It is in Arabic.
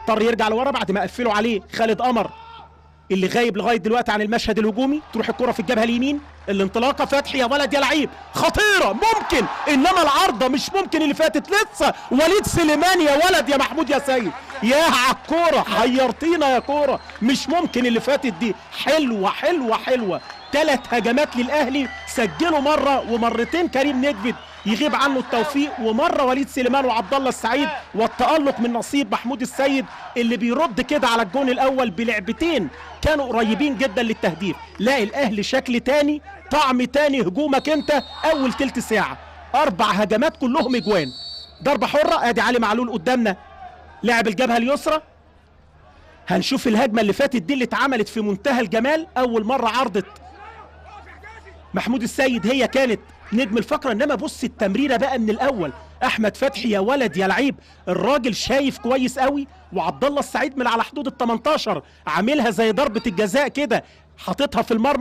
اضطر يرجع لورا بعد ما قفلوا عليه خالد قمر اللي غايب لغايه دلوقتي عن المشهد الهجومي. تروح الكره في الجبهه اليمين، الانطلاقه فتحي يا ولد يا لعيب خطيره ممكن، انما العارضه مش ممكن اللي فاتت لسه. وليد سليمان يا ولد يا محمود يا سيد، يا عالكوره حيرتينا يا كوره، مش ممكن اللي فاتت دي. حلوه حلوه حلوه. 3 هجمات للاهلي، سجلوا مره ومرتين كريم نيدفيد يغيب عنه التوفيق، ومره وليد سليمان وعبد الله السعيد، والتألق من نصيب محمود السيد اللي بيرد كده على الجون الاول بلعبتين كانوا قريبين جدا للتهديف. لا الاهلي شكل تاني، طعم تاني. هجومك انت اول تلت ساعه 4 هجمات كلهم اجوان. ضربه حره، ادي علي معلول قدامنا لاعب الجبهه اليسرى. هنشوف الهجمه اللي فاتت دي اللي اتعملت في منتهى الجمال، اول مره عرضت محمود السيد هي كانت نجم الفقره، انما بص التمريره بقى من الاول. احمد فتحي يا ولد يا لعيب، الراجل شايف كويس قوي، وعبد الله السعيد من على حدود ال 18 عاملها زي ضربه الجزاء كده، حاططها في المرمى.